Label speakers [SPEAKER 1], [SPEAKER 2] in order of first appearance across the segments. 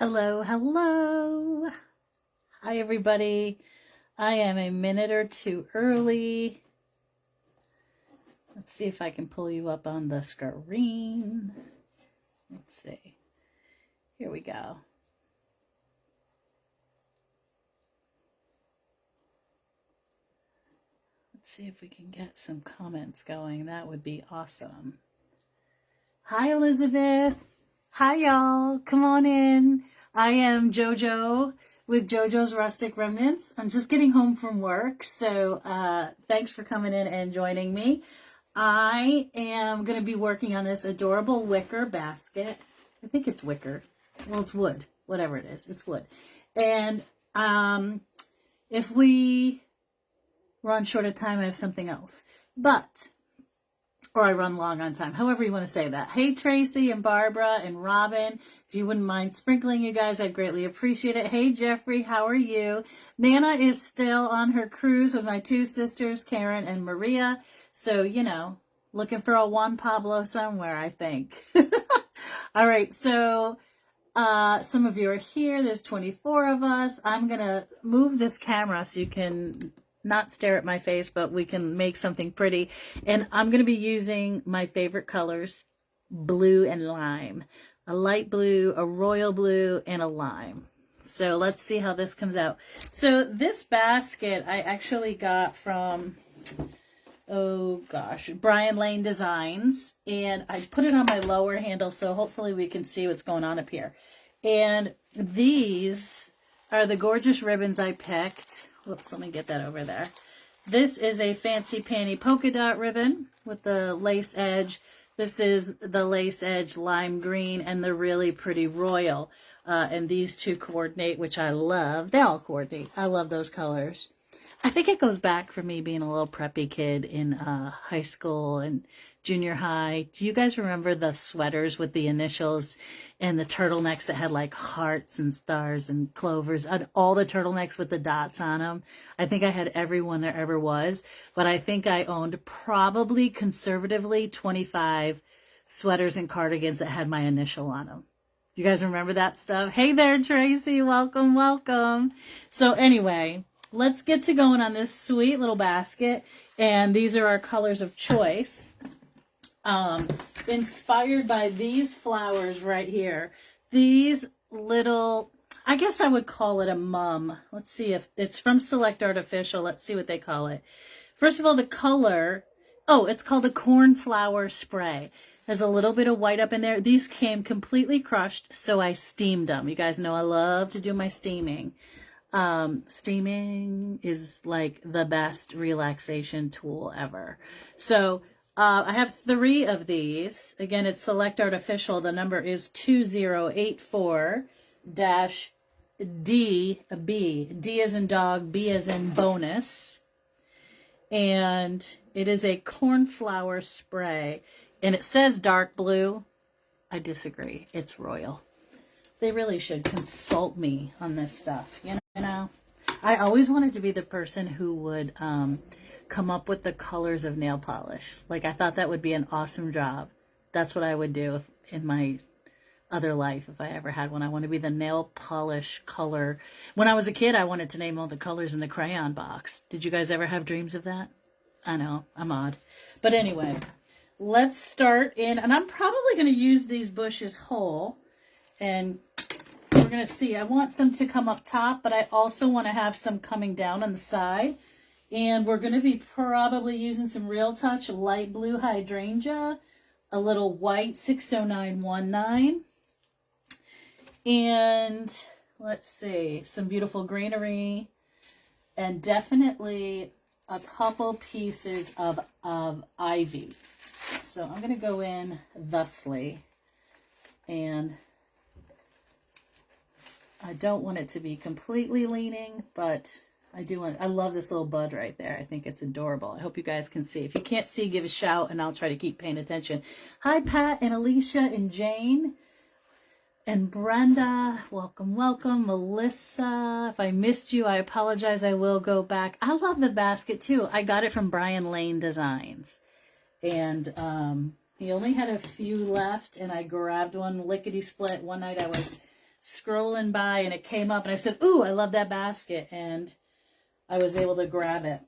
[SPEAKER 1] Hello, hello. Hi, everybody. I am a minute or two early. Let's see if I can pull you up on the screen. Let's see. Here we go. Let's see if we can get some comments going. That would be awesome. Hi, Elizabeth. Hi, y'all. Come on in. I am JoJo with JoJo's Rustic Remnants. I'm just getting home from work, so thanks for coming in and joining me. I am going to be working on this adorable wicker basket. I think it's wicker. Well, it's wood. Whatever it is, it's wood. And if we run short of time, I have something else. Or I run long on time, however you want to say that. Hey, Tracy and Barbara and Robin, if you wouldn't mind sprinkling you guys, I'd greatly appreciate it. Hey, Jeffrey, how are you? Nana is still on her cruise with my two sisters, Karen and Maria. So, you know, looking for a Juan Pablo somewhere, I think. All right, so some of you are here. There's 24 of us. I'm going to move this camera so you can not stare at my face, but we can make something pretty. And I'm going to be using my favorite colors, blue and lime. A light blue, a royal blue, and a lime. So let's see how this comes out. So this basket I actually got from, oh gosh, Brian Lane Designs. And I put it on my lower handle, so hopefully we can see what's going on up here. And these are the gorgeous ribbons I picked. Whoops, let me get that over there. This is a fancy panty polka dot ribbon with the lace edge. This is the lace edge lime green and the really pretty royal. And these two coordinate, which I love. They all coordinate. I love those colors. I think it goes back for me being a little preppy kid in high school and junior high. Do you guys remember the sweaters with the initials and the turtlenecks that had like hearts and stars and clovers and all the turtlenecks with the dots on them? I think I had every one there ever was, but I think I owned probably conservatively 25 sweaters and cardigans that had my initial on them. You guys remember that stuff? Hey there, Tracy. Welcome, welcome. So anyway, let's get to going on this sweet little basket. And these are our colors of choice. Inspired by these flowers right here. These little, I guess I would call it a mum. Let's see if it's from Select Artificial. Let's see what they call it. First of all, the color, oh, it's called a cornflower spray. There's a little bit of white up in there. These came completely crushed, so I steamed them. You guys know I love to do my steaming. Steaming is like the best relaxation tool ever. So I have 3 of these. Again, it's Select Artificial. The number is 2084-DB. D as in dog, B as in bonus. And it is a cornflower spray. And it says dark blue. I disagree. It's royal. They really should consult me on this stuff. You know, I always wanted to be the person who would come up with the colors of nail polish. Like, I thought that would be an awesome job. That's what I would do in my other life if I ever had one. I want to be the nail polish color. When I was a kid, I wanted to name all the colors in the crayon box. Did you guys ever have dreams of that? I know, I'm odd. But anyway, let's start in, and I'm probably going to use these bushes whole. And we're going to see. I want some to come up top, but I also want to have some coming down on the side. And we're going to be probably using some Real Touch light blue hydrangea, a little white 60919, and let's see, some beautiful greenery, and definitely a couple pieces of ivy. So I'm going to go in thusly, and I don't want it to be completely leaning, but I love this little bud right there. I think it's adorable. I hope you guys can see. If you can't see, give a shout and I'll try to keep paying attention. Hi, Pat and Alicia and Jane and Brenda. Welcome, welcome. Melissa, if I missed you, I apologize. I will go back. I love the basket too. I got it from Brian Lane Designs. And he only had a few left and I grabbed one lickety split. One night I was scrolling by and it came up and I said, ooh, I love that basket. And I was able to grab it.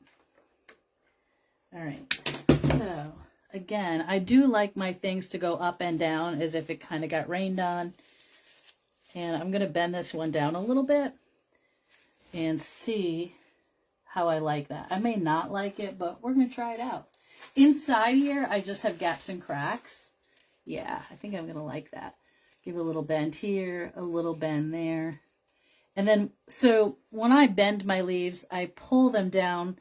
[SPEAKER 1] All right. So again, I do like my things to go up and down as if it kind of got rained on. And I'm going to bend this one down a little bit and see how I like that. I may not like it, but we're going to try it out. Inside here, I just have gaps and cracks. Yeah, I think I'm going to like that. Give a little bend here, a little bend there. And then, so when I bend my leaves, I pull them down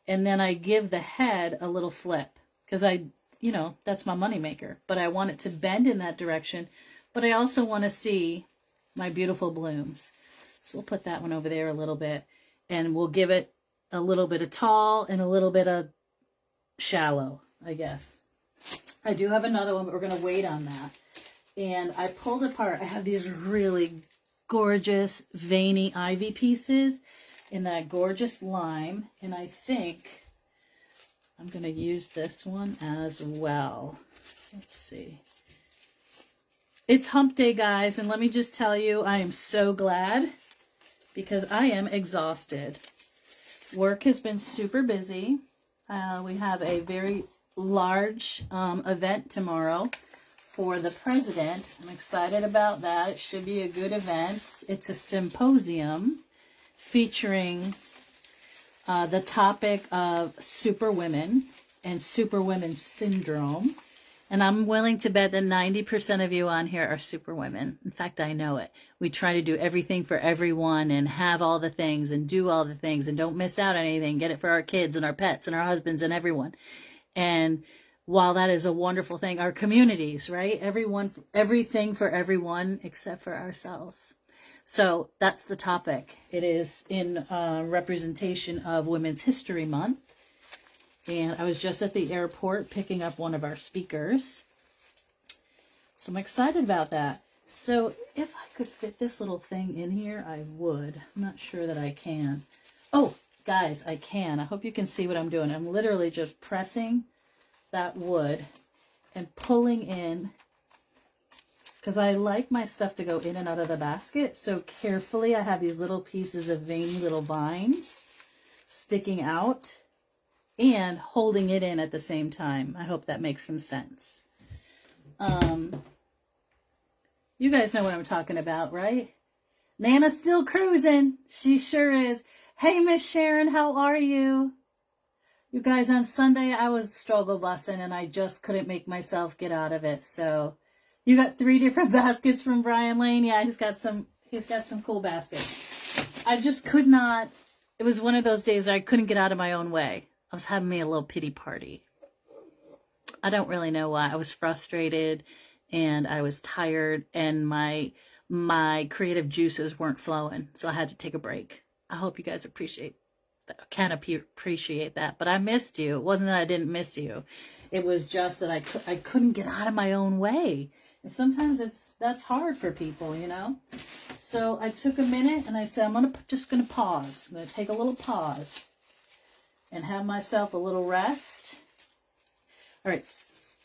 [SPEAKER 1] and then I give the head a little flip. Because that's my money maker. But I want it to bend in that direction. But I also want to see my beautiful blooms. So we'll put that one over there a little bit. And we'll give it a little bit of tall and a little bit of shallow, I guess. I do have another one, but we're going to wait on that. And I pulled apart. I have these really gorgeous veiny ivy pieces in that gorgeous lime. And I think I'm going to use this one as well. Let's see. It's hump day, guys. And let me just tell you, I am so glad because I am exhausted. Work has been super busy. We have a very large event tomorrow for the president. I'm excited about that. It should be a good event. It's a symposium featuring the topic of superwomen and superwomen syndrome. And I'm willing to bet that 90% of you on here are superwomen. In fact, I know it. We try to do everything for everyone and have all the things and do all the things and don't miss out on anything. Get it for our kids and our pets and our husbands and everyone. And while that is a wonderful thing, our communities, right? Everything for everyone except for ourselves. So that's the topic. It is in representation of Women's History Month. And I was just at the airport picking up one of our speakers. So I'm excited about that. So if I could fit this little thing in here, I would. I'm not sure that I can. Oh, guys, I can. I hope you can see what I'm doing. I'm literally just pressing that wood and pulling in because I like my stuff to go in and out of the basket. So carefully, I have these little pieces of veiny little vines sticking out and holding it in at the same time. I hope that makes some sense. You guys know what I'm talking about, right? Nana's still cruising. She sure is. Hey, Miss Sharon, how are you? You guys, on Sunday, I was struggle bussing and I just couldn't make myself get out of it. So you got 3 different baskets from Brian Lane. Yeah, he's got some cool baskets. I just could not. It was one of those days I couldn't get out of my own way. I was having me a little pity party. I don't really know why. I was frustrated and I was tired and my creative juices weren't flowing. So I had to take a break. I hope you guys appreciate that. But I missed you. It wasn't that I didn't miss you. It was just that I couldn't get out of my own way. And sometimes that's hard for people, you know. So I took a minute and I said, I'm just gonna pause. I'm gonna take a little pause and have myself a little rest. All right,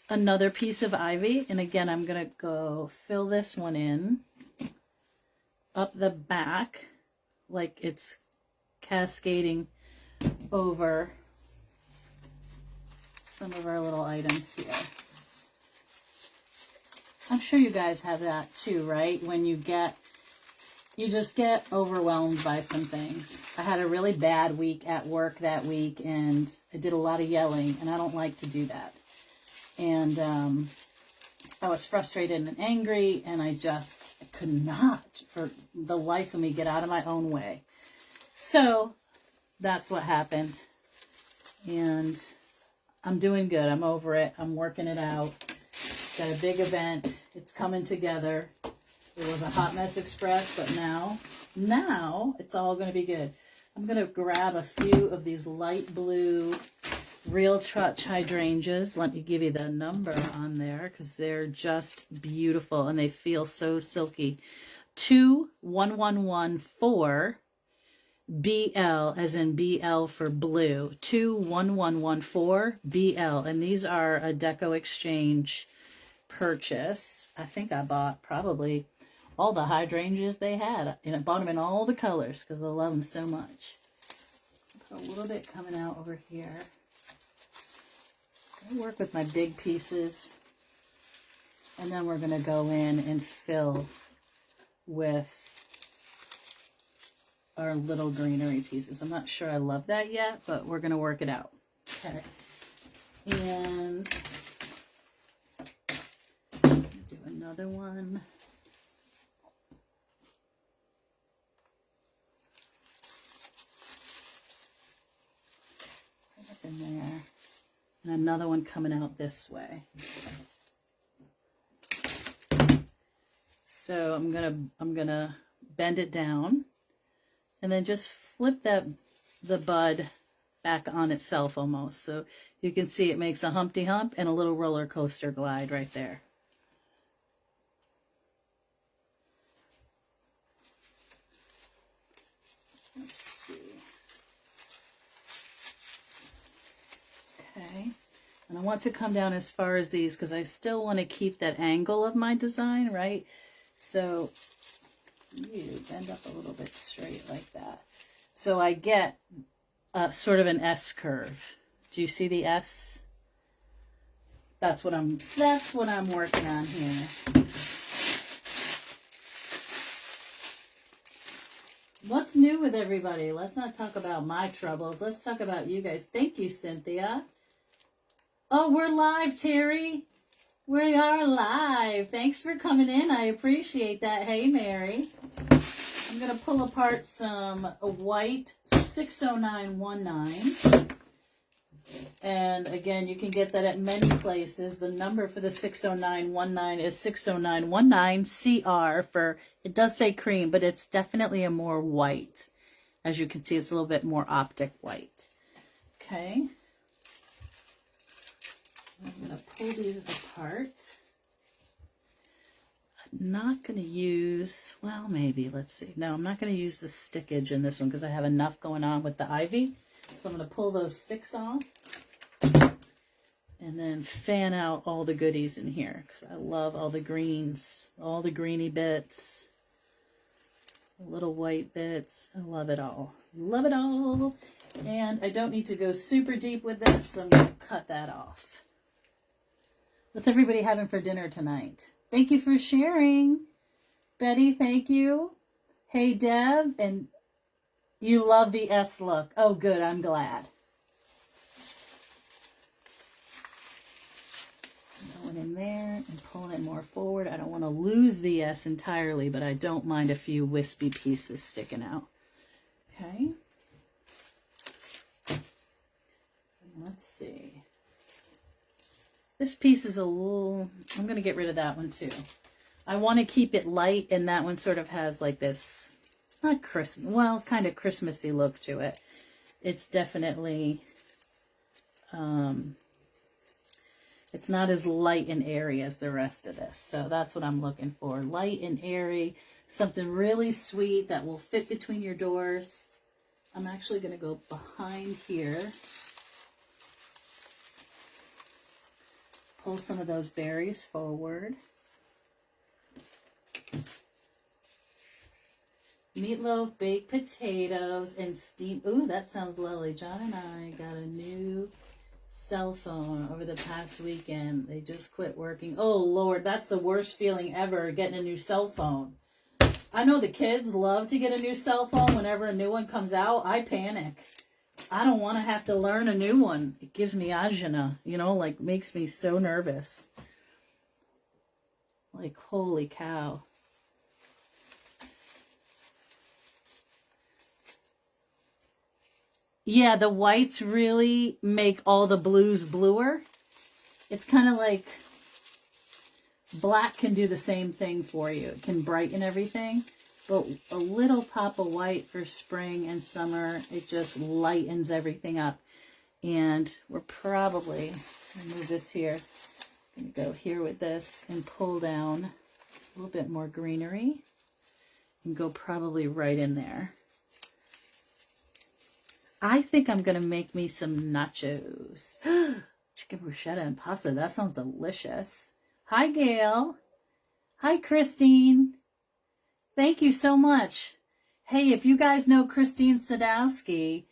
[SPEAKER 1] another piece of ivy. And again, I'm going to go fill this one in up the back like it's cascading over some of our little items here. I'm sure you guys have that too, right? When you just get overwhelmed by some things. I had a really bad week at work that week, and I did a lot of yelling, and I don't like to do that. And I was frustrated and angry, and I could not, for the life of me, get out of my own way. So that's what happened. And I'm doing good. I'm over it. I'm working it out. Got a big event. It's coming together. It was a hot mess express, but now it's all going to be good. I'm going to grab a few of these light blue Real Touch hydrangeas. Let me give you the number on there because they're just beautiful and they feel so silky. 21114 BL, as in BL for blue. 21114 BL, and these are a Deco Exchange purchase. I think I bought probably all the hydrangeas they had. And I bought them in all the colors because I love them so much. Put a little bit coming out over here. I work with my big pieces. And then we're going to go in and fill with our little greenery pieces. I'm not sure I love that yet, but we're going to work it out. Okay. And do another one. Right up in there. And another one coming out this way. So I'm gonna bend it down and then just flip the bud back on itself almost. So you can see it makes a Humpty Hump and a little roller coaster glide right there. Let's see. Okay. And I want to come down as far as these because I still want to keep that angle of my design, right? So you bend up a little bit straight like that. So I get sort of an S curve. Do you see the S? That's what I'm working on here. What's new with everybody? Let's not talk about my troubles. Let's talk about you guys. Thank you, Cynthia. Oh, we're live, Terry. We are live. Thanks for coming in. I appreciate that. Hey, Mary. I'm going to pull apart some white 60919. And again, you can get that at many places. The number for the 60919 is 60919 CR for, it does say cream, but it's definitely a more white. As you can see, it's a little bit more optic white. Okay. I'm going to pull these apart. I'm not going to use, well, maybe, let's see. No, I'm not going to use the stickage in this one because I have enough going on with the ivy. So I'm going to pull those sticks off and then fan out all the goodies in here because I love all the greens, all the greeny bits, the little white bits. I love it all. Love it all. And I don't need to go super deep with this, so I'm going to cut that off. What's everybody having for dinner tonight? Thank you for sharing. Betty, thank you. Hey, Deb, and you love the S look. Oh, good. I'm glad. Going in there and pulling it more forward. I don't want to lose the S entirely, but I don't mind a few wispy pieces sticking out. Okay. And let's see. This piece is a little, I'm going to get rid of that one too. I want to keep it light, and that one sort of has like this, not Christmas, well, kind of Christmassy look to it. It's definitely, it's not as light and airy as the rest of this. So that's what I'm looking for. Light and airy, something really sweet that will fit between your doors. I'm actually going to go behind here. Pull some of those berries forward. Meatloaf, baked potatoes, and steam. Ooh, that sounds lovely. John and I got a new cell phone over the past weekend. They just quit working. Oh, Lord, that's the worst feeling ever, getting a new cell phone. I know the kids love to get a new cell phone. Whenever a new one comes out, I panic. I don't want to have to learn a new one. It gives me agita, you know, like makes me so nervous. Like, holy cow. Yeah, the whites really make all the blues bluer. It's kind of like black can do the same thing for you. It can brighten everything. But a little pop of white for spring and summer, it just lightens everything up. And we're probably, move this here, I'm going to go here with this and pull down a little bit more greenery and go probably right in there. I think I'm going to make me some nachos. Chicken bruschetta and pasta, that sounds delicious. Hi, Gail. Hi, Christine. Thank you so much. Hey, if you guys know Christine Sadowski,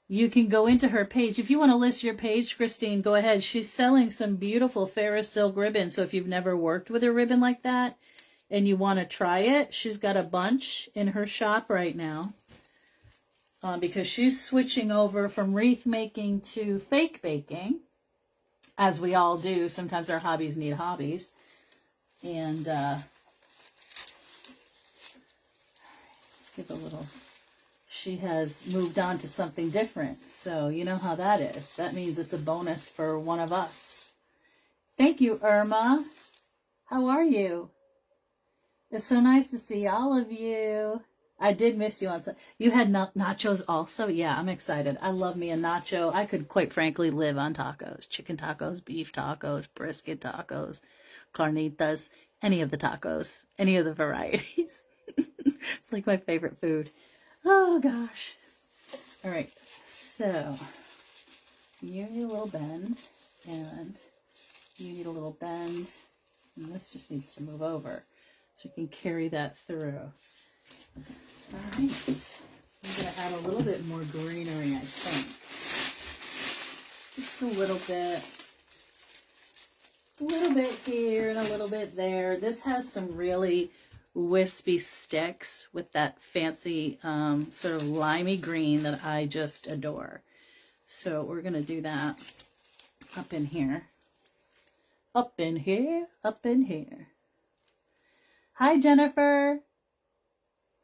[SPEAKER 1] you can go into her page. If you want to list your page, Christine, go ahead. She's selling some beautiful Ferris silk ribbon. So if you've never worked with a ribbon like that and you want to try it, she's got a bunch in her shop right now because she's switching over from wreath making to fake baking, as we all do. Sometimes our hobbies need hobbies. And let's give a little... She has moved on to something different. So you know how that is. That means it's a bonus for one of us. Thank you, Irma. How are you? It's so nice to see all of you. I did miss you on Sunday. You had nachos also? Yeah, I'm excited. I love me a nacho. I could quite frankly live on tacos. Chicken tacos, beef tacos, brisket tacos, carnitas, any of the tacos, any of the varieties. It's like my favorite food. Oh, gosh. All right. So, you need a little bend, and you need a little bend, and this just needs to move over so we can carry that through. All right. I'm going to add a little bit more greenery, I think. Just a little bit. A little bit here and a little bit there. This has some really wispy sticks with that fancy sort of limey green that I just adore. So we're going to do that up in here. Up in here, up in here. Hi, Jennifer.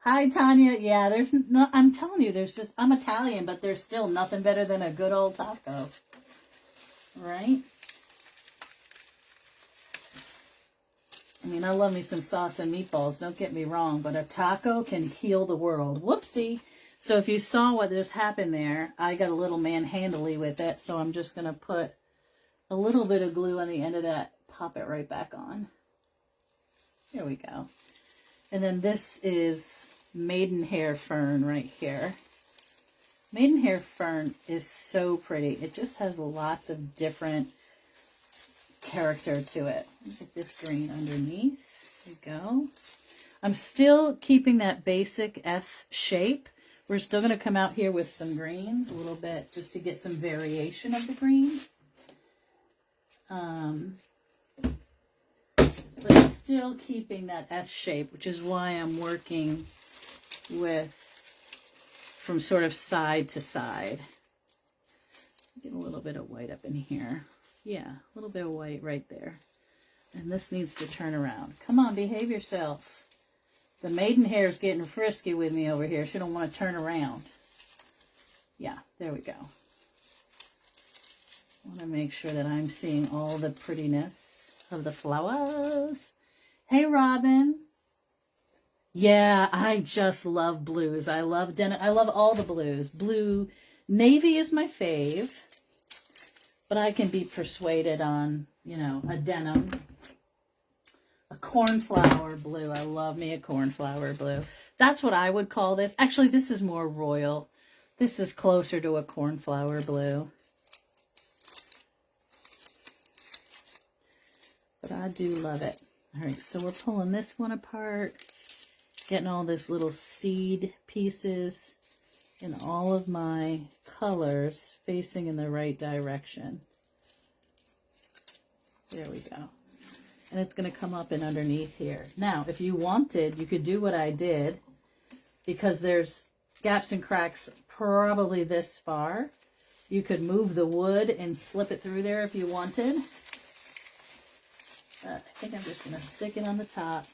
[SPEAKER 1] Hi, Tanya. Yeah, there's no, I'm telling you, there's just, I'm Italian, but there's still nothing better than a good old taco. Right? I mean, I love me some sauce and meatballs, don't get me wrong, but a taco can heal the world. Whoopsie. So if you saw what just happened there, I got a little manhandly with it, so I'm just going to put a little bit of glue on the end of that, pop it right back on. There we go. And then this is maidenhair fern right here. Maidenhair fern is so pretty. It just has lots of different character to it. Get this green underneath. There we go. I'm still keeping that basic S shape. We're still going to come out here with some greens a little bit just to get some variation of the green. But still keeping that S shape, which is why I'm working with from sort of side to side. Get a little bit of white up in here. Yeah, a little bit of white right there. And this needs to turn around. Come on, behave yourself. The maidenhair is getting frisky with me over here. She don't want to turn around. Yeah, there we go. I want to make sure that I'm seeing all the prettiness of the flowers. Hey, Robin. Yeah, I just love blues. I love all the blues. Blue, navy is my fave. But I can be persuaded on, you know, a denim, a cornflower blue. I love me a cornflower blue. That's what I would call this. Actually, this is more royal. This is closer to a cornflower blue. But I do love it. All right, so we're pulling this one apart, getting all this little seed pieces in all of my colors facing in the right direction. There we go. And it's going to come up and underneath here. Now, if you wanted, you could do what I did, because there's gaps and cracks probably this far. You could move the wood and slip it through there if you wanted. I think I'm just going to stick it on the top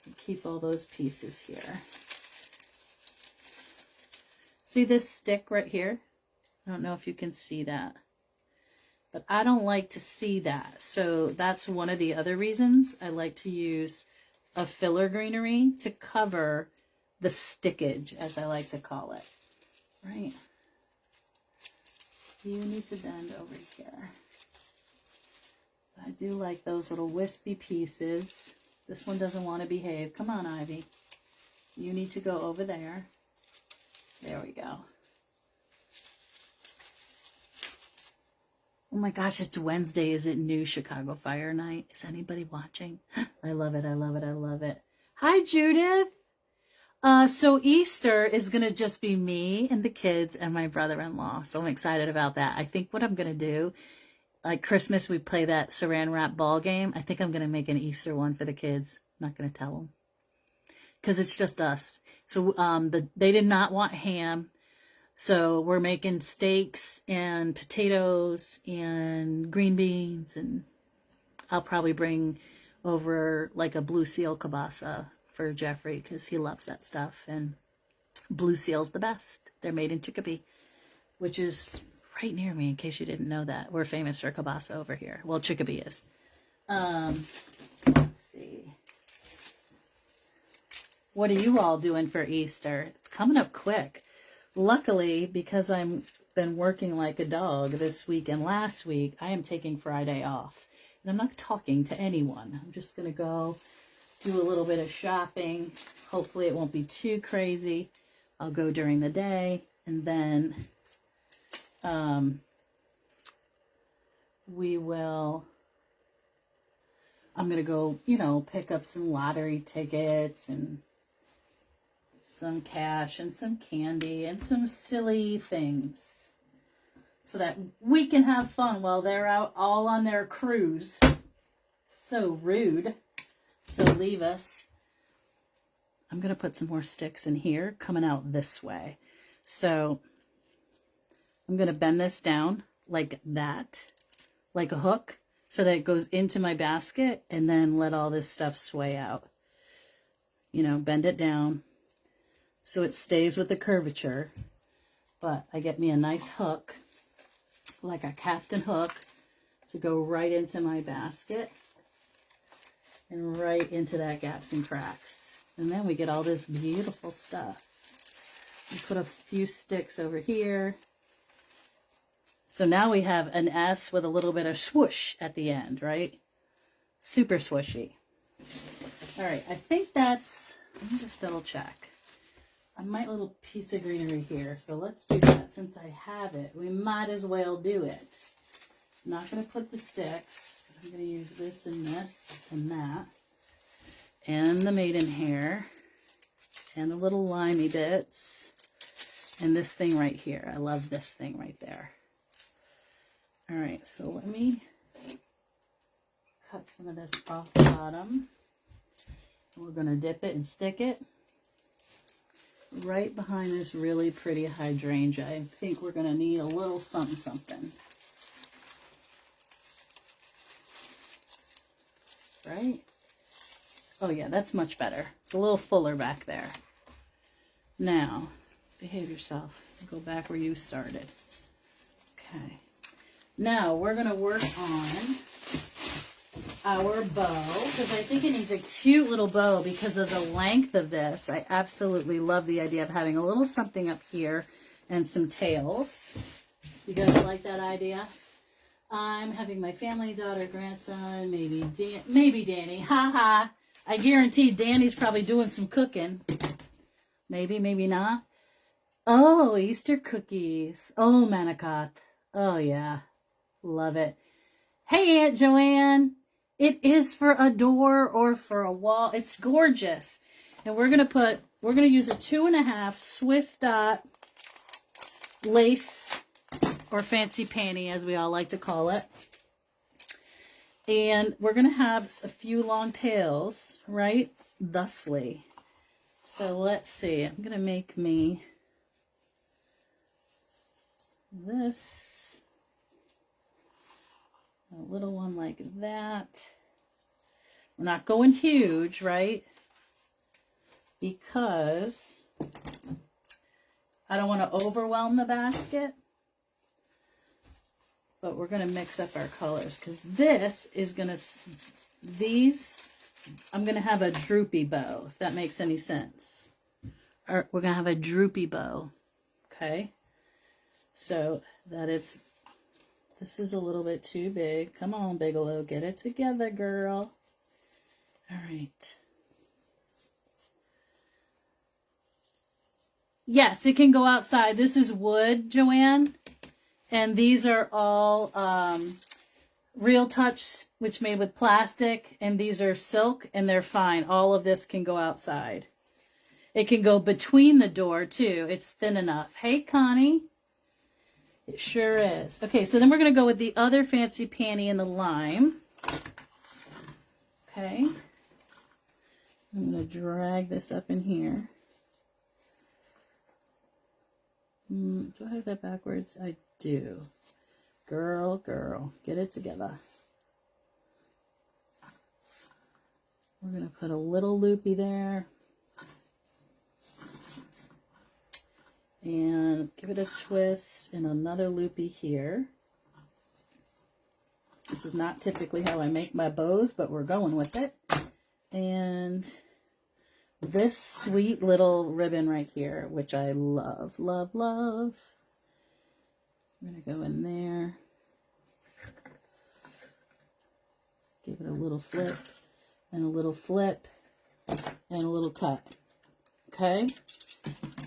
[SPEAKER 1] and keep all those pieces here. See this stick right here? I don't know if you can see that, but I don't like to see that. So that's one of the other reasons I like to use a filler greenery to cover the stickage, as I like to call it. Right? You need to bend over here. I do like those little wispy pieces. This one doesn't want to behave. Come on, Ivy. You need to go over there. There we go. Oh my gosh, it's Wednesday. Is it new Chicago Fire Night? Is anybody watching? I love it. I love it. I love it. Hi, Judith. So Easter is going to just be me and the kids and my brother-in-law. So I'm excited about that. I think what I'm going to do, like Christmas, we play that saran wrap ball game. I think I'm going to make an Easter one for the kids. I'm not going to tell them because it's just us. So they did not want ham. So we're making steaks and potatoes and green beans, and I'll probably bring over like a Blue Seal kielbasa for Jeffrey because he loves that stuff. And Blue Seal's the best. They're made in Chicopee, which is right near me in case you didn't know that. We're famous for kielbasa over here. Well, Chicopee is. Let's see. What are you all doing for Easter? It's coming up quick. Luckily, because I've been working like a dog this week and last week, I am taking Friday off. And I'm not talking to anyone. I'm just going to go do a little bit of shopping. Hopefully it won't be too crazy. I'll go during the day. And then I'm going to go, pick up some lottery tickets and some cash and some candy and some silly things so that we can have fun while they're out all on their cruise. So rude to leave us. I'm going to put some more sticks in here coming out this way. So I'm going to bend this down like that, like a hook, so that it goes into my basket and then let all this stuff sway out. Bend it down so it stays with the curvature, but I get me a nice hook, like a captain hook, to go right into my basket and right into that gaps and cracks. And then we get all this beautiful stuff. We put a few sticks over here. So now we have an S with a little bit of swoosh at the end, right? Super swooshy. All right, I think that's, let me just double check. I might little piece of greenery here, so let's do that. Since I have it, we might as well do it. I'm not going to put the sticks, but I'm going to use this and that, and the maidenhair, and the little limey bits, and this thing right here. I love this thing right there. All right, so let me cut some of this off the bottom. We're going to dip it and stick it right behind this really pretty hydrangea. I think we're going to need a little something. Right? Oh yeah, that's much better. It's a little fuller back there. Now, behave yourself. Go back where you started. Okay. Now we're going to work on our bow, because I think it needs a cute little bow because of the length of this. I absolutely love the idea of having a little something up here and some tails. You guys like that idea? I'm having my family, daughter, grandson, maybe Danny. Ha ha. I guarantee Danny's probably doing some cooking. Maybe, maybe not. Oh, Easter cookies. Oh, Manicotti. Oh, yeah. Love it. Hey, Aunt Joanne. It is for a door or for a wall. It's gorgeous. And we're going to use a 2.5 Swiss dot lace or fancy panty, as we all like to call it. And we're going to have a few long tails, right? Thusly. So let's see. I'm going to make me this. A little one like that. We're not going huge, right? Because I don't want to overwhelm the basket. But we're going to mix up our colors because this is going to, I'm going to have a droopy bow, if that makes any sense. Or we're going to have a droopy bow, okay? So that this is a little bit too big. Come on, Bigelow, get it together, girl. All right. Yes, it can go outside. This is wood, Joanne. And these are all Real Touch, which made with plastic, and these are silk, and they're fine. All of this can go outside. It can go between the door, too. It's thin enough. Hey, Connie. It sure is. Okay, so then we're going to go with the other fancy panty in the lime. Okay. I'm going to drag this up in here. Do I have that backwards? I do. Girl, get it together. We're going to put a little loopy there. And give it a twist and another loopy here. This is not typically how I make my bows, but we're going with it. And this sweet little ribbon right here, which I love, love, love. I'm going to go in there. Give it a little flip and a little flip and a little cut. Okay?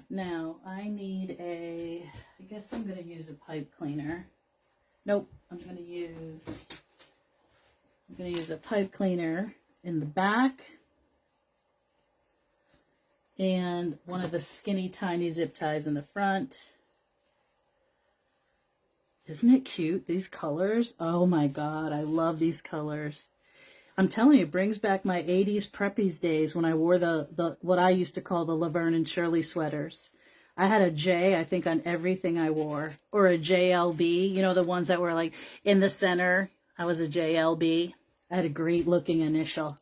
[SPEAKER 1] Now, I need I guess I'm going to use a pipe cleaner. Nope, I'm going to use a pipe cleaner in the back and one of the skinny tiny zip ties in the front. Isn't it cute? These colors. Oh my God, I love these colors. I'm telling you, it brings back my 80s preppies days when I wore the what I used to call the Laverne and Shirley sweaters. I had a J, I think, on everything I wore. Or a JLB, you know, the ones that were like in the center. I was a JLB. I had a great looking initial.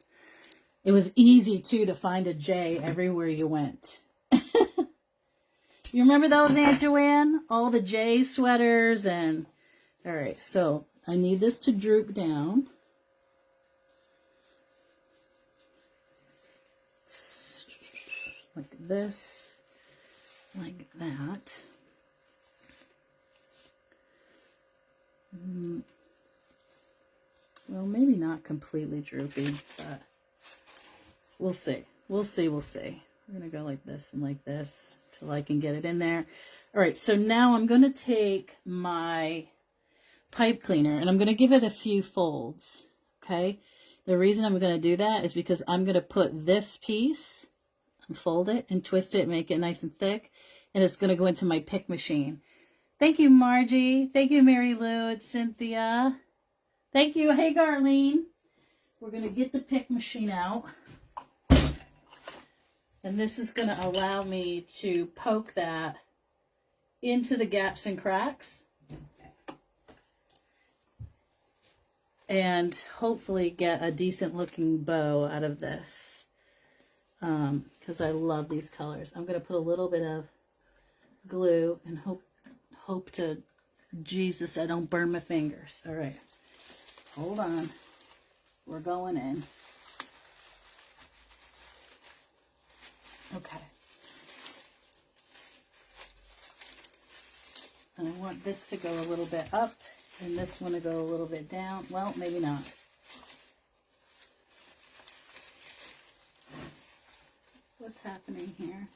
[SPEAKER 1] It was easy, too, to find a J everywhere you went. You remember those, Aunt Joanne? All the J sweaters and... All right, so I need this to droop down. Like this. Like that. Well, maybe not completely droopy, but we'll see. We'll see. We're going to go like this and like this till I can get it in there. All right, so now I'm going to take my pipe cleaner and I'm going to give it a few folds, okay? The reason I'm going to do that is because I'm going to put this piece, fold it and twist it, make it nice and thick, and it's going to go into my pick machine. Thank you, Margie. Thank you, Mary Lou. It's Cynthia. Thank you. Hey, Garlene. We're going to get the pick machine out. And this is going to allow me to poke that into the gaps and cracks. And hopefully get a decent looking bow out of this. Because I love these colors. I'm going to put a little bit of glue and hope to Jesus I don't burn my fingers. All right. Hold on. We're going in. Okay. And I want this to go a little bit up and this one to go a little bit down. Well, maybe not. What's happening here?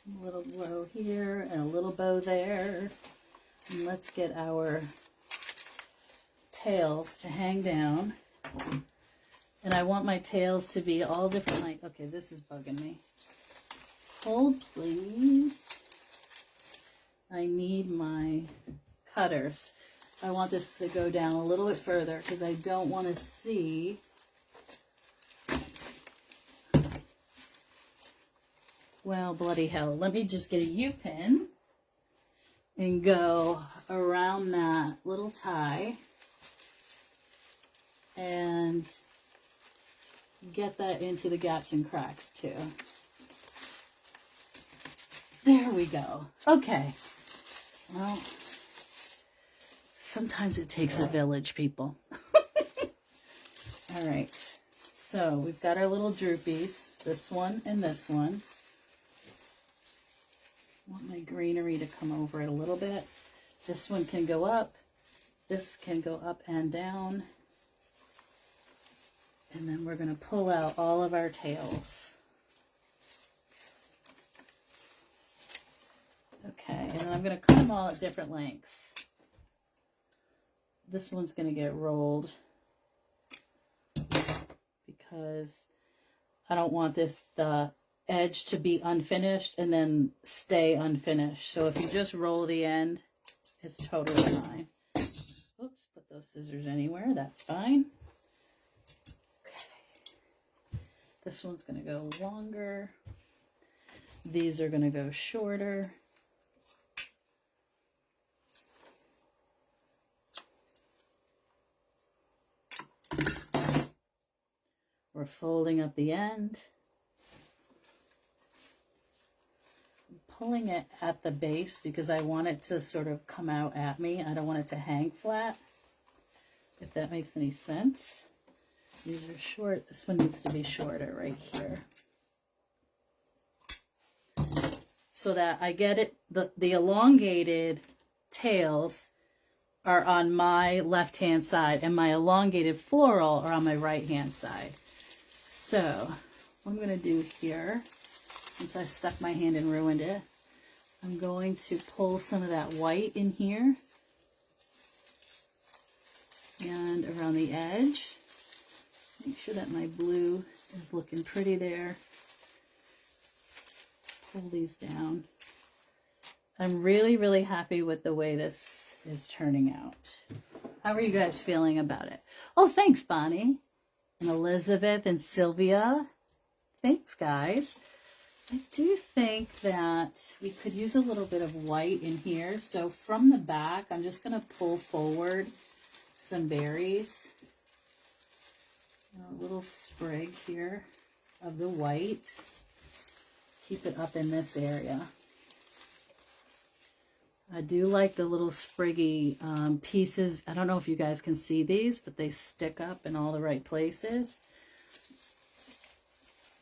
[SPEAKER 1] A little bow here and a little bow there. And let's get our tails to hang down. And I want my tails to be all different lengths. Okay, this is bugging me. Hold, please. I need my cutters. I want this to go down a little bit further because I don't want to see. Well, bloody hell. Let me just get a U-pin and go around that little tie and get that into the gaps and cracks too. There we go. Okay. Well, sometimes it takes a village, people. All right. So we've got our little droopies, this one and this one. I want my greenery to come over it a little bit. This one can go up. This can go up and down. And then we're going to pull out all of our tails. Okay, and then I'm going to cut them all at different lengths. this one's going to get rolled because I don't want the edge to be unfinished and then stay unfinished. So if you just roll the end, it's totally fine. Oops, put those scissors anywhere. That's fine. Okay. This one's going to go longer. These are going to go shorter. We're folding up the end. I'm pulling it at the base because I want it to sort of come out at me. I don't want it to hang flat, if that makes any sense. These are short. This one needs to be shorter right here. So that I get it, the elongated tails are on my left-hand side and my elongated floral are on my right-hand side. So what I'm going to do here, since I stuck my hand and ruined it, I'm going to pull some of that white in here and around the edge. Make sure that my blue is looking pretty there. Pull these down. I'm really, really happy with the way this is turning out. How are you guys feeling about it? Oh, thanks, Bonnie. And Elizabeth and Sylvia. Thanks, guys. I do think that we could use a little bit of white in here. So from the back, I'm just going to pull forward some berries. A little sprig here of the white. Keep it up in this area. I do like the little spriggy pieces. I don't know if you guys can see these, but they stick up in all the right places.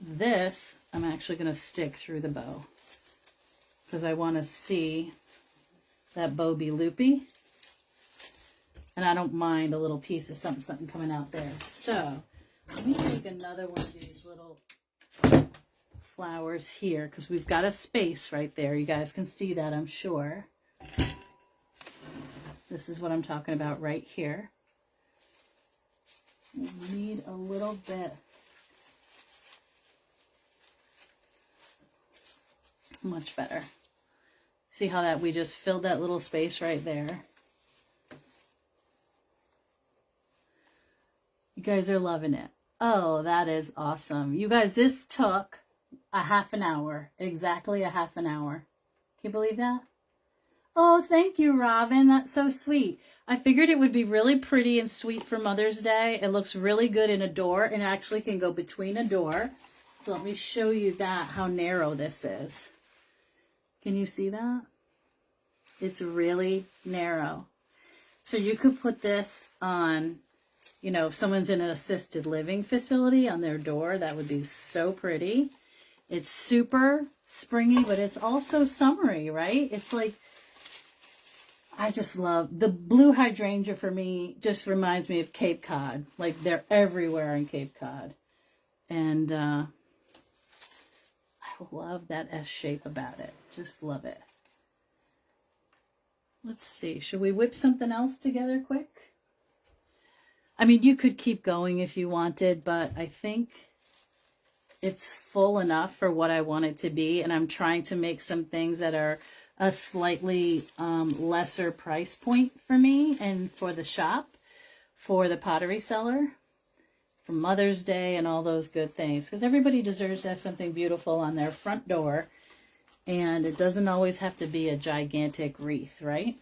[SPEAKER 1] This, I'm actually going to stick through the bow because I want to see that bow be loopy. And I don't mind a little piece of something coming out there. So let me take another one of these little flowers here because we've got a space right there. You guys can see that, I'm sure. This is what I'm talking about right here. We need a little bit much better. See how that we just filled that little space right there. You guys are loving it. Oh, that is awesome. You guys, this took a half an hour, exactly a half an hour. Can you believe that? Oh, thank you, Robin. That's so sweet. I figured it would be really pretty and sweet for Mother's Day. It looks really good in a door and actually can go between a door. So let me show you that, how narrow this is. Can you see that? It's really narrow. So you could put this on, you know, if someone's in an assisted living facility on their door, that would be so pretty. It's super springy, but it's also summery, right? It's like, I just love the blue hydrangea. For me, just reminds me of Cape Cod. Like, they're everywhere in Cape Cod. And I love that S shape about it. Just love it. Let's see. Should we whip something else together quick? I mean, you could keep going if you wanted, but I think it's full enough for what I want it to be. And I'm trying to make some things that are a slightly lesser price point for me and for the shop, for the pottery seller, for Mother's Day and all those good things. Because everybody deserves to have something beautiful on their front door. And it doesn't always have to be a gigantic wreath, right?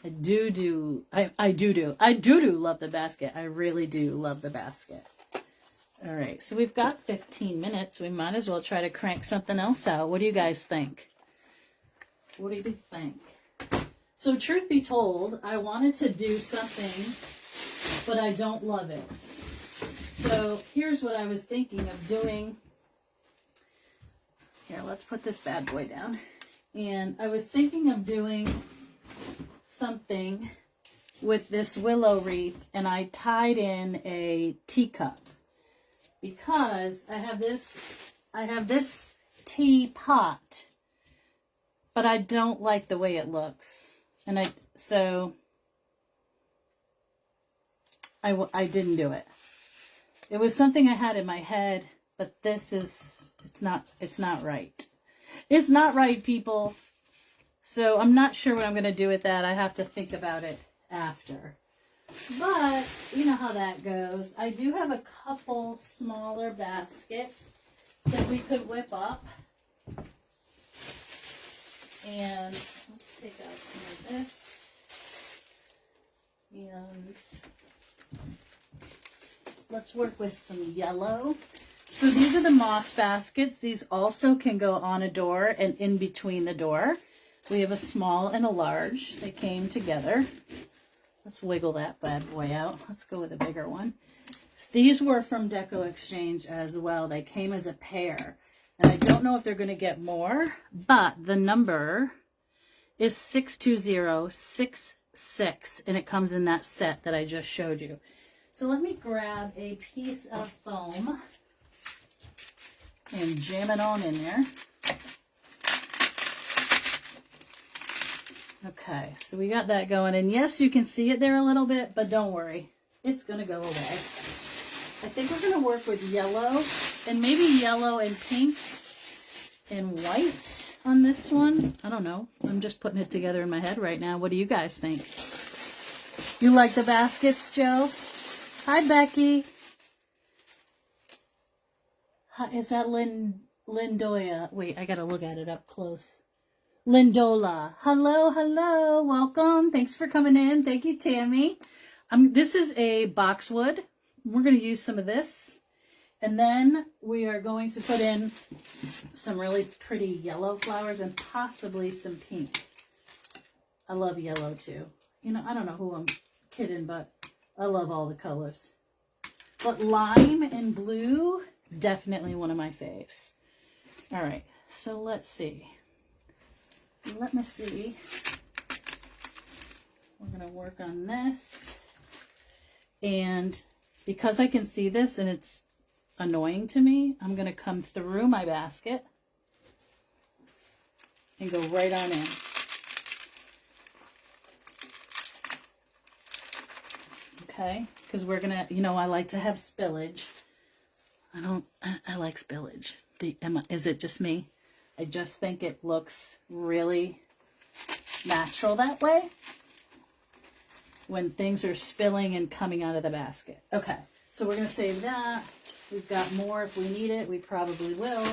[SPEAKER 1] I do love the basket. I really do love the basket. All right, so we've got 15 minutes. We might as well try to crank something else out. What do you guys think? What do you think? So truth be told, I wanted to do something, but I don't love it. So here's what I was thinking of doing. Here, let's put this bad boy down. And I was thinking of doing something with this willow wreath, and I tied in a teacup because I have this teapot, but I don't like the way it looks. And so I didn't do it. It was something I had in my head, but this is, it's not right. It's not right, people. So I'm not sure what I'm going to do with that. I have to think about it after. But you know how that goes. I do have a couple smaller baskets that we could whip up. And let's take out some of this. And let's work with some yellow. So these are the moss baskets. These also can go on a door and in between the door. We have a small and a large. They came together. Let's wiggle that bad boy out. Let's go with a bigger one. These were from Deco Exchange as well. They came as a pair. And I don't know if they're going to get more, but the number is 62066, and it comes in that set that I just showed you. So let me grab a piece of foam and jam it on in there. Okay, so we got that going. And yes, you can see it there a little bit, but don't worry. It's going to go away. I think we're going to work with yellow and maybe yellow and pink and white on this one. I don't know. I'm just putting it together in my head right now. What do you guys think? You like the baskets, Joe? Hi, Becky. Hi, is that Lindoya? Wait, I got to look at it up close. Lindola. Hello, hello. Welcome. Thanks for coming in. Thank you, Tammy. This is a boxwood. We're going to use some of this. And then we are going to put in some really pretty yellow flowers and possibly some pink. I love yellow too. You know, I don't know who I'm kidding, but I love all the colors. But lime and blue, definitely one of my faves. All right, so let's see. Let me see. We're going to work on this. And because I can see this and it's annoying to me, I'm going to come through my basket and go right on in. Okay, because we're going to, you know, I like to have spillage. I like spillage. Is it just me? I just think it looks really natural that way when things are spilling and coming out of the basket. Okay, so we're going to save that. We've got more if we need it. We probably will.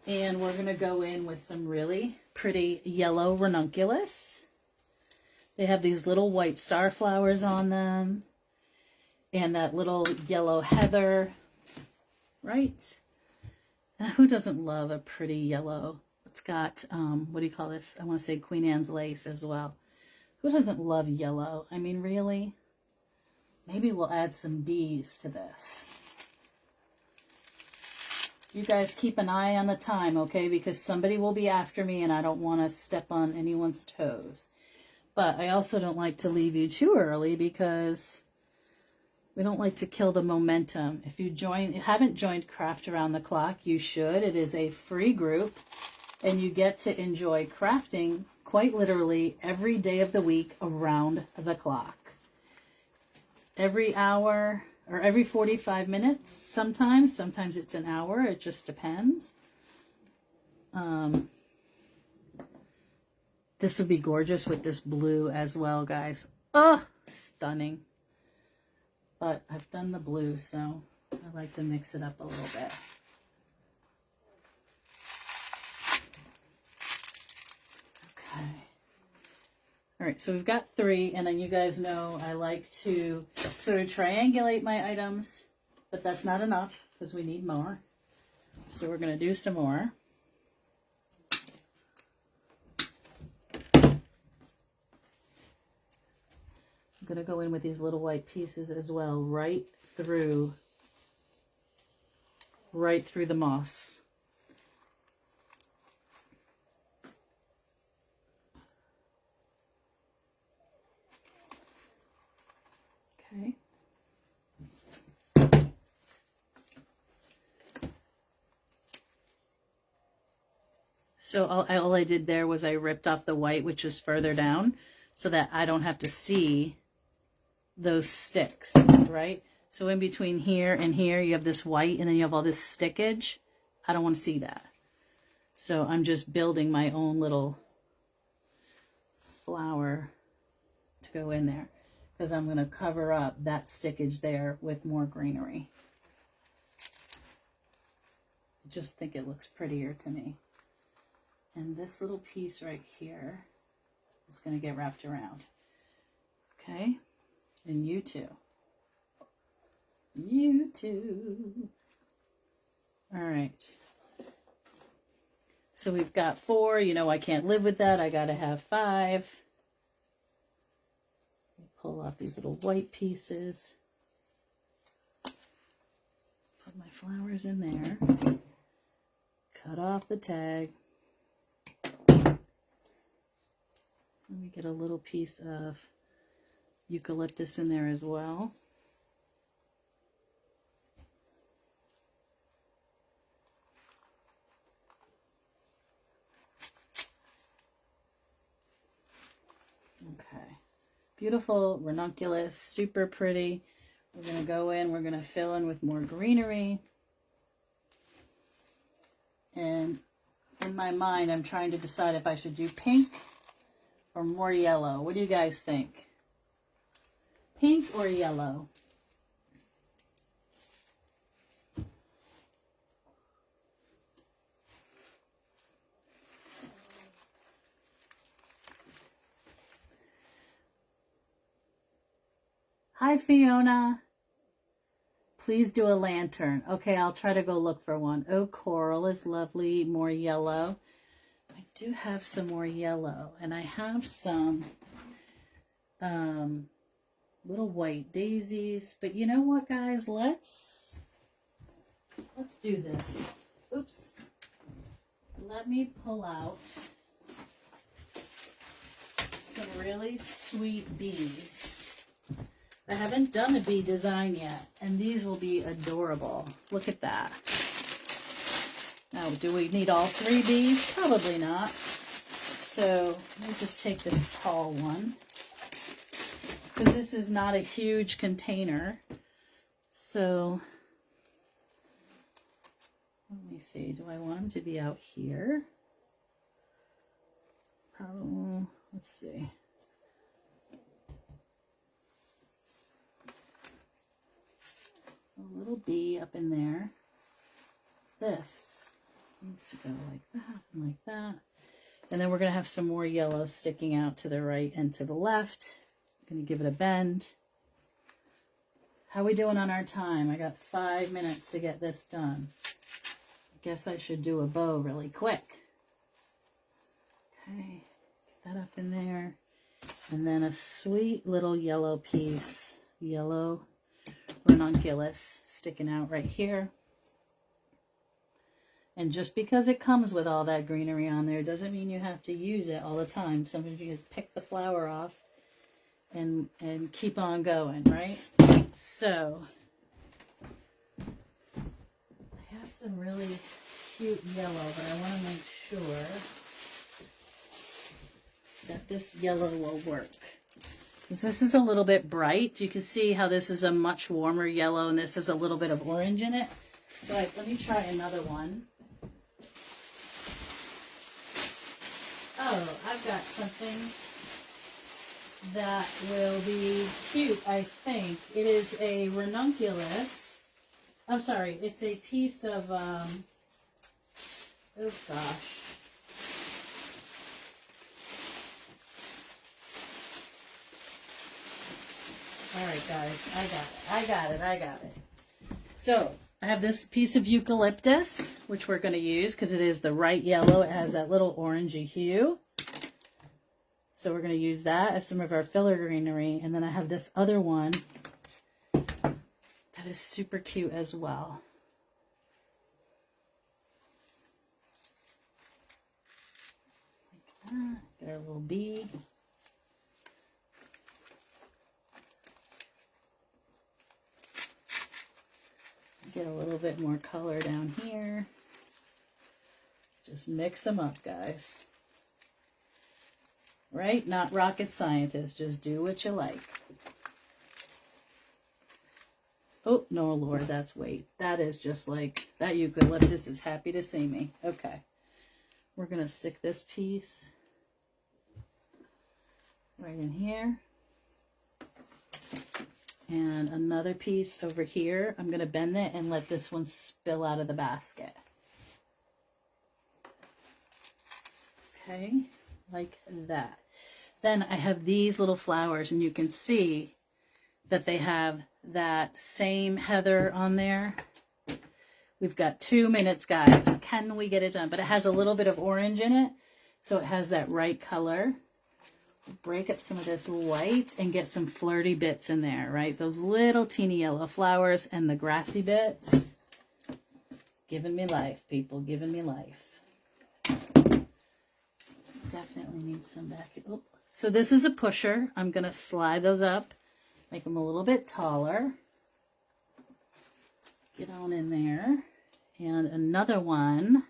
[SPEAKER 1] And we're going to go in with some really pretty yellow ranunculus. They have these little white star flowers on them. And that little yellow heather, right? Who doesn't love a pretty yellow? It's got, what do you call this? I want to say Queen Anne's lace as well. Who doesn't love yellow? I mean, really? Maybe we'll add some bees to this. You guys keep an eye on the time, okay? Because somebody will be after me and I don't want to step on anyone's toes. But I also don't like to leave you too early because we don't like to kill the momentum. If you haven't joined Craft Around the Clock, you should. It is a free group and you get to enjoy crafting quite literally every day of the week around the clock. Every hour or every 45 minutes sometimes it's an hour. It just depends. This would be gorgeous with this blue as well, guys. Oh, stunning. But I've done the blue, so I like to mix it up a little bit. Okay. All right, so we've got 3, and then you guys know I like to sort of triangulate my items, but that's not enough because we need more. So we're going to do some more. I'm going to go in with these little white pieces as well, right through the moss. Okay. So all I did there was I ripped off the white, which is further down, so that I don't have to see those sticks, right? So in between here and here, you have this white and then you have all this stickage. I don't want to see that. So I'm just building my own little flower to go in there because I'm going to cover up that stickage there with more greenery. I just think it looks prettier to me. And this little piece right here is going to get wrapped around. Okay? And you too. You too. All right. So we've got 4. You know, I can't live with that. I got to have 5. Pull off these little white pieces. Put my flowers in there. Cut off the tag. Let me get a little piece of eucalyptus in there as well. Okay, beautiful ranunculus, super pretty. We're going to go in, we're going to fill in with more greenery. And in my mind, I'm trying to decide if I should do pink or more yellow. What do you guys think? Pink or yellow? Hi, Fiona. Please do a lantern. Okay, I'll try to go look for one. Oh, coral is lovely. More yellow. I do have some more yellow. And I have some little white daisies. But you know what, guys? Let's do this. Oops. Let me pull out some really sweet bees. I haven't done a bee design yet, and these will be adorable. Look at that. Now, do we need all 3 bees? Probably not. So let me just take this tall one, because this is not a huge container. So let me see. Do I want them to be out here? Probably. Let's see. A little bee up in there. This needs to go like that and like that. And then we're going to have some more yellow sticking out to the right and to the left. I'm going to give it a bend. How are we doing on our time? I got 5 minutes to get this done. I guess I should do a bow really quick. Okay, get that up in there. And then a sweet little yellow piece. Yellow ranunculus sticking out right here. And just because it comes with all that greenery on there doesn't mean you have to use it all the time. Sometimes you can pick the flower off and keep on going, right? So I have some really cute yellow, but I want to make sure that this yellow will work. This is a little bit bright. You can see how this is a much warmer yellow and this has a little bit of orange in it. So let me try another one. Oh, I've got something that will be cute, I think. It is a ranunculus. I'm sorry, it's a piece of, oh gosh. All right, guys, I got it. So I have this piece of eucalyptus, which we're going to use because it is the right yellow. It has that little orangey hue. So we're going to use that as some of our filler greenery. And then I have this other one that is super cute as well. Like that. Get our little bee. Get a little bit more color down here. Just mix them up, guys. Right? Not rocket scientists. Just do what you like. Oh, no, Lord, that's weight. That is just like, that eucalyptus is happy to see me. Okay. We're going to stick this piece right in here. And another piece over here. I'm going to bend it and let this one spill out of the basket. Okay, like that. Then I have these little flowers, and you can see that they have that same heather on there. We've got 2 minutes, guys. Can we get it done? But it has a little bit of orange in it, so it has that right color. Break up some of this white and get some flirty bits in there, right? Those little teeny yellow flowers and the grassy bits. Giving me life, people, giving me life. Definitely need some back. Oh. So this is a pusher. I'm going to slide those up, make them a little bit taller. Get on in there. And another one.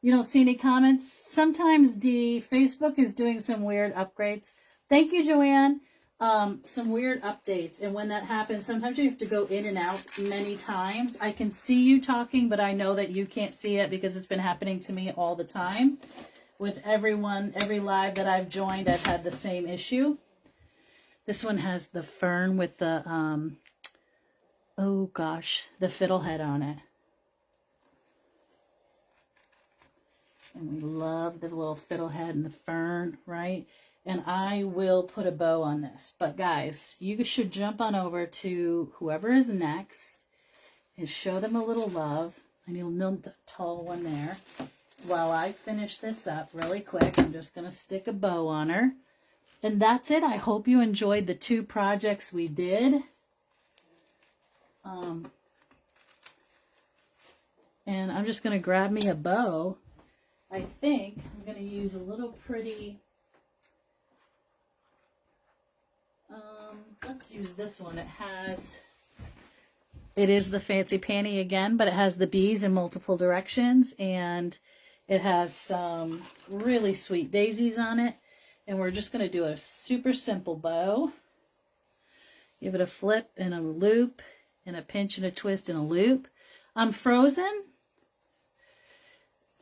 [SPEAKER 1] You don't see any comments? Sometimes Facebook is doing some weird upgrades. Thank you, Joanne. Some weird updates. And when that happens, sometimes you have to go in and out many times. I can see you talking, but I know that you can't see it because it's been happening to me all the time. With everyone, every live that I've joined, I've had the same issue. This one has the fern with the, oh gosh, the fiddlehead on it. And we love the little fiddlehead and the fern, right? And I will put a bow on this. But guys, you should jump on over to whoever is next and show them a little love. And you'll know the tall one there. While I finish this up really quick, I'm just going to stick a bow on her. And that's it. I hope you enjoyed the 2 projects we did. And I'm just going to grab me a bow. I think I'm going to use a little pretty, let's use this one. It is the Fancy Panty again, but it has the bees in multiple directions, and it has some really sweet daisies on it. And we're just going to do a super simple bow. Give it a flip and a loop, and a pinch and a twist and a loop. I'm frozen.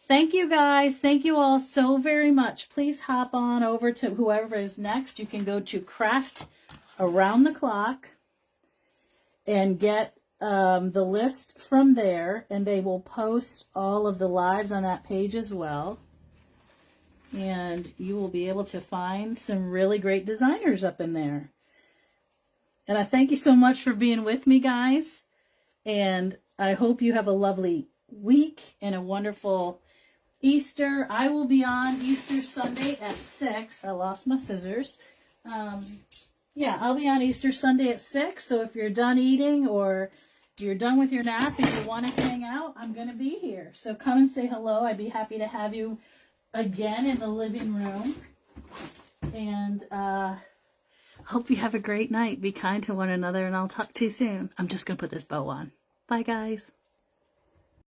[SPEAKER 1] Thank you, guys. Thank you all so very much. Please hop on over to whoever is next. You can go to Craft Around the Clock and get the list from there, and they will post all of the lives on that page as well. And you will be able to find some really great designers up in there. And I thank you so much for being with me, guys. And I hope you have a lovely week and a wonderful Easter. I will be on Easter Sunday at 6. I lost my scissors. Yeah, I'll be on Easter Sunday at 6. So if you're done eating or you're done with your nap and you want to hang out, I'm going to be here. So come and say hello. I'd be happy to have you again in the living room. And hope you have a great night. Be kind to one another, and I'll talk to you soon. I'm just going to put this bow on. Bye, guys.